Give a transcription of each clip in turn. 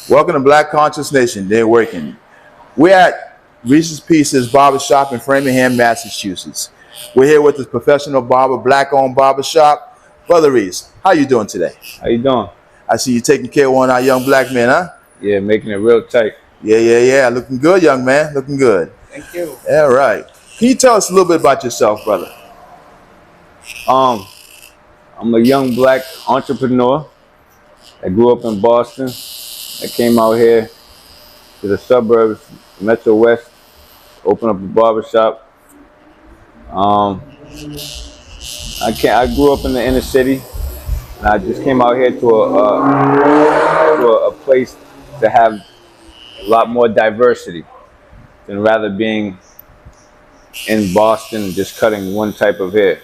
Welcome to Black Conscious Nation. They're working. We're at Rece'S Pieces Barbershop in Framingham, Massachusetts. We're here with this professional barber, black-owned barbershop. Brother Reese, how you doing today? How you doing? I see you taking care of one of our young black men, huh? Yeah, making it real tight. Yeah. Looking good, young man. Looking good. Thank you. All right. Can you tell us a little bit about yourself, brother? I'm a young black entrepreneur. I grew up in Boston. I came out here to the suburbs, Metro West, open up a barbershop. I grew up in the inner city, and I just came out here to a place to have a lot more diversity than rather being in Boston just cutting one type of hair.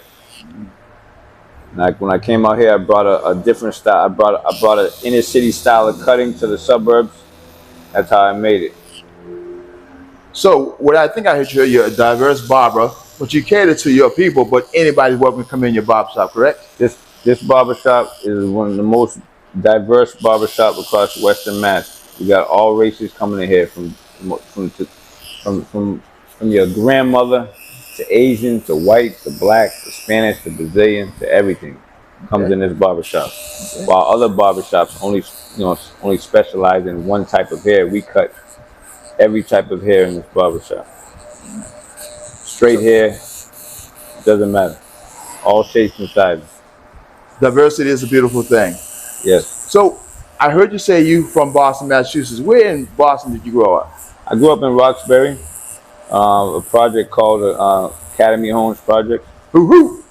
Like when I came out here, I brought a different style. I brought an inner city style of cutting to the suburbs. That's how I made it. So, what I think I heard you, you're a diverse barber, but you cater to your people, but anybody's welcome to come in your barbershop, correct? This barbershop is one of the most diverse barbershop across Western Mass. We got all races coming in here, from your grandmother to Asian to white to black to Spanish to Brazilian to everything comes in this barbershop. While other barbershops only specialize in one type of hair, we cut every type of hair in this barbershop. Straight hair, doesn't matter. All shapes and sizes. Diversity is a beautiful thing. Yes. So, I heard you say you from Boston, Massachusetts. Where in Boston did you grow up? I grew up in Roxbury, a project called Academy Homes Project. Hoo-hoo!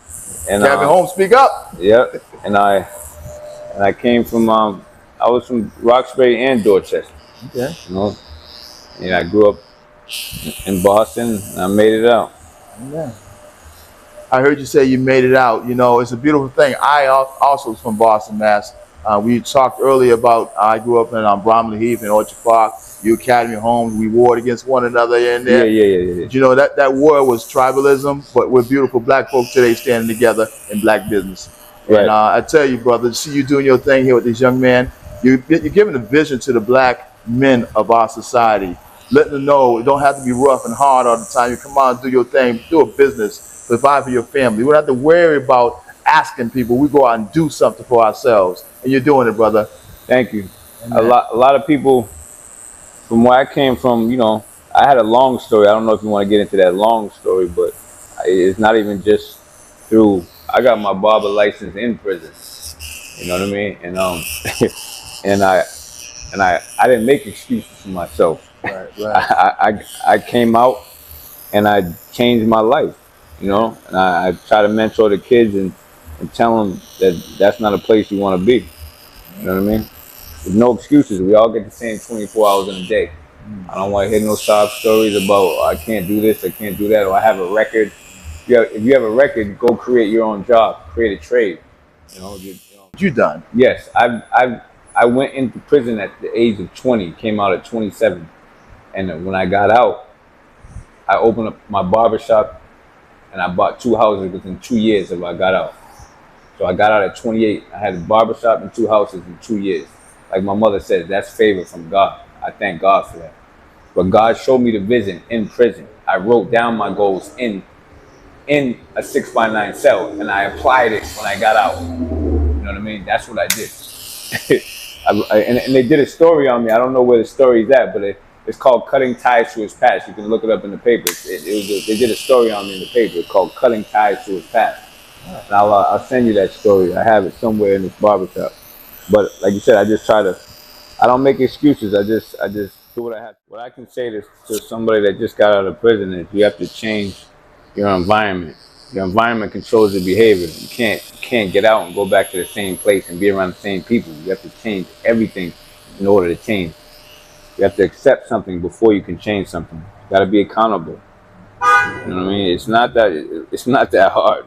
And Academy Homes, speak up. Yep. And I came from I was from Roxbury and Dorchester. Okay. You know, and I grew up in Boston, and I made it out. Yeah. I heard you say you made it out. You know, it's a beautiful thing. I also was from Boston, Mass. We talked earlier about I grew up in Bromley Heath in Orchard Park. You Academy Homes. We warred against one another in there. Yeah. You know that war was tribalism, but we're beautiful black folks today standing together in black business. Right. And I tell you, brother, to see you doing your thing here with these young men, you're giving a vision to the black men of our society, letting them know it don't have to be rough and hard all the time. You come out and do your thing, do a business, provide for your family. We don't have to worry about asking people. We go out and do something for ourselves, and you're doing it, brother. Thank you. Amen. A lot of people, from where I came from, you know, I had a long story. I don't know if you want to get into that long story, but it's not even just through. I got my barber license in prison. You know what I mean? And I didn't make excuses for myself. Right. I came out and I changed my life. You know, and I try to mentor the kids and tell them that that's not a place you want to be. You know what I mean? There's no excuses. We all get the same 24 hours in a day. I don't want to hear no sob stories about, oh, I can't do this, I can't do that, or I have a record. If you have a record, go create your own job, create a trade. You know. You done? Yes, I went into prison at the age of 20, came out at 27, and when I got out, I opened up my barbershop. And I bought 2 houses within 2 years of I got out. So I got out at 28. I had a barbershop and 2 houses in 2 years. Like my mother said, that's favor from God. I thank God for that. But God showed me the vision in prison. I wrote down my goals in a 6x9 cell, and I applied it when I got out. You know what I mean? That's what I did. And they did a story on me. I don't know where the story's at, but it's called Cutting Ties to His Past. You can look it up in the papers. They did a story on me in the paper called Cutting Ties to His Past. And I'll send you that story. I have it somewhere in this barbershop. But like you said, I don't make excuses. I just do what I have. What I can say to somebody that just got out of prison is you have to change your environment. Your environment controls your behavior. You can't get out and go back to the same place and be around the same people. You have to change everything in order to change. You have to accept something before you can change something. You got to be accountable. You know what I mean? It's not that hard.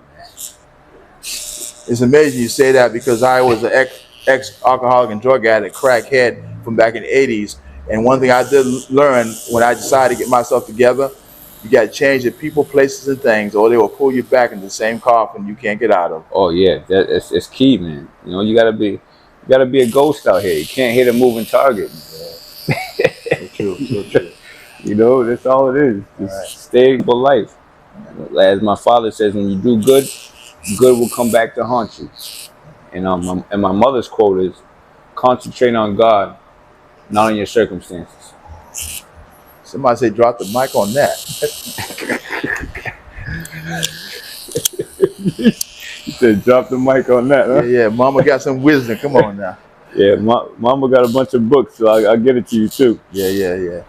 It's amazing you say that because I was an ex-alcoholic and drug addict, crackhead from back in the 80s. And one thing I did learn when I decided to get myself together, you got to change the people, places, and things, or they will pull you back into the same coffin you can't get out of. Oh yeah, it's key, man. You know, you gotta be You gotta be a ghost out here. You can't hit a moving target. So true, so true. You know, that's all it is. Just stay for life. As my father says, when you do good, good will come back to haunt you. And my mother's quote is, concentrate on God, not on your circumstances. Somebody say drop the mic on that. He said, drop the mic on that, huh? Yeah, mama got some wisdom. Come on now. Yeah, mama got a bunch of books, so I'll get it to you too. Yeah.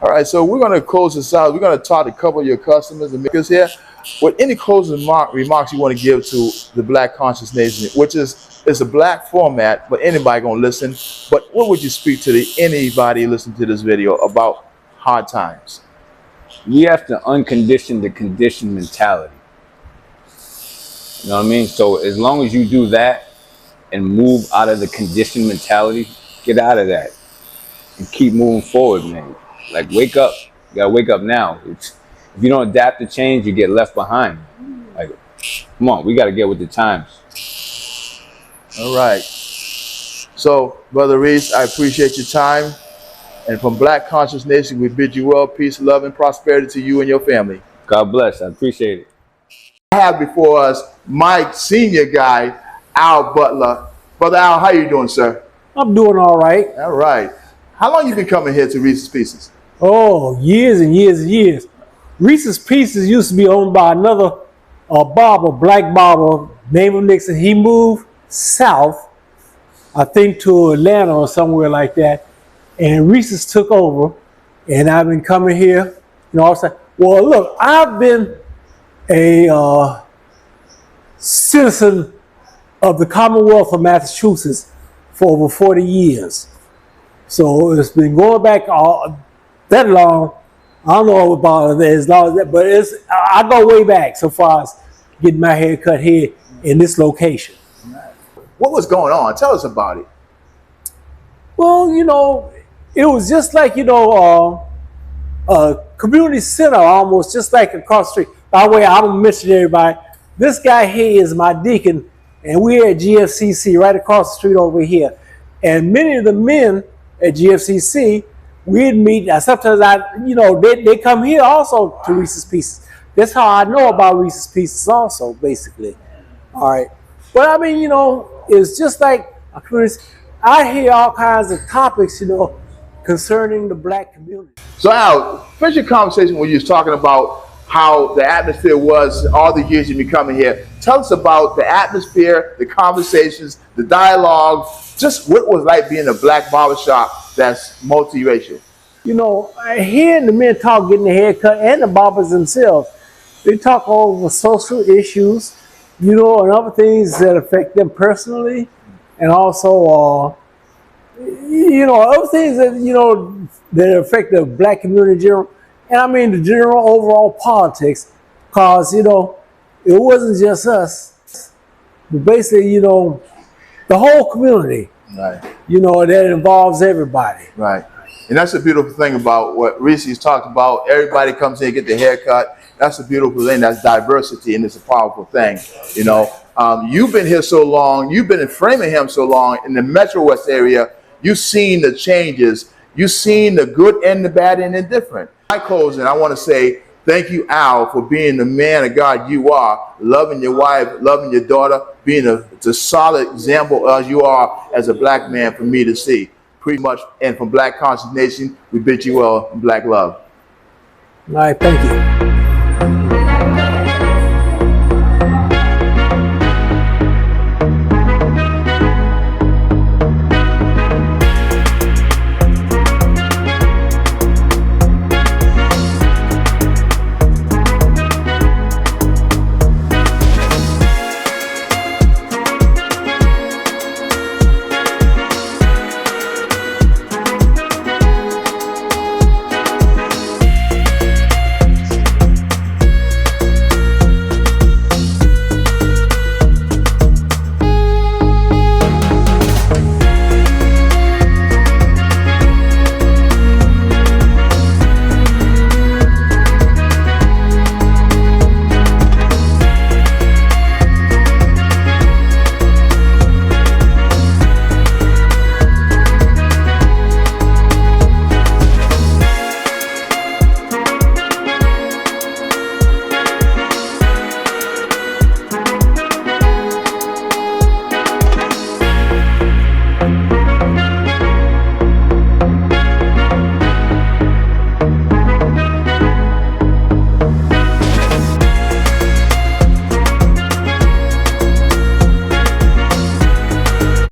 All right, so we're going to close this out. We're going to talk to a couple of your customers and makers here. What any closing remarks you want to give to the Black Conscious Nation, which is it's a black format, but anybody going to listen. But what would you speak to anybody listening to this video about hard times? We have to uncondition the conditioned mentality. You know what I mean? So as long as you do that and move out of the conditioned mentality, get out of that and keep moving forward, man. Like, wake up. You gotta wake up now. If you don't adapt to change, you get left behind. Like, come on, we gotta get with the times. All right. So, Brother Reese, I appreciate your time. And from Black Conscious Nation, we bid you well, peace, love, and prosperity to you and your family. God bless. I appreciate it. I have before us my senior guy, Al Butler. Brother Al, how you doing, sir? I'm doing all right. All right. How long you been coming here to Rece'S Pieces? Oh, years and years and years. Rece'S Pieces used to be owned by another barber, black barber, name of Nixon. He moved south, I think to Atlanta or somewhere like that. And Rece'S took over. And I've been coming here, you know, well, look, I've been a citizen of the Commonwealth of Massachusetts for over 40 years. So it's been going back that long. I don't know about as long as that, but I go way back so far as getting my hair cut here in this location. What was going on? Tell us about it. Well, you know, it was just like, you know, a community center almost, just like across the street. By the way, I'm gonna mention everybody. This guy here is my deacon, and we're at GFCC right across the street over here. And many of the men at GFCC, we'd meet. Sometimes they come here also to Rece'S Pieces. That's how I know about Rece'S Pieces also, basically. All right. But I mean, you know, it's just like I hear all kinds of topics, you know, concerning the black community. So Al, finish your conversation when you was talking about how the atmosphere was all the years you've been coming here. Tell us about the atmosphere, the conversations, the dialogue, just what it was like being a black barbershop that's multiracial. You know, hearing the men talk, getting their hair cut, and the barbers themselves, they talk over social issues, you know, and other things that affect them personally, and also, you know, other things that, you know, that affect the black community in general. And I mean the general overall politics, because, you know, it wasn't just us, but basically, you know, the whole community, Right. you know, that involves everybody. Right. And that's the beautiful thing about what Rece'S talked about. Everybody comes in, get their hair cut. That's a beautiful thing. That's diversity, and it's a powerful thing. You know, you've been here so long. You've been in Framingham so long in the Metro West area. You've seen the changes. You've seen the good and the bad and the different. I close, and I want to say thank you, Al, for being the man of God you are, loving your wife, loving your daughter, being the solid example as you are as a black man for me to see. Pretty much, and from Black Conscious Nation, we bid you well in black love. All right, thank you.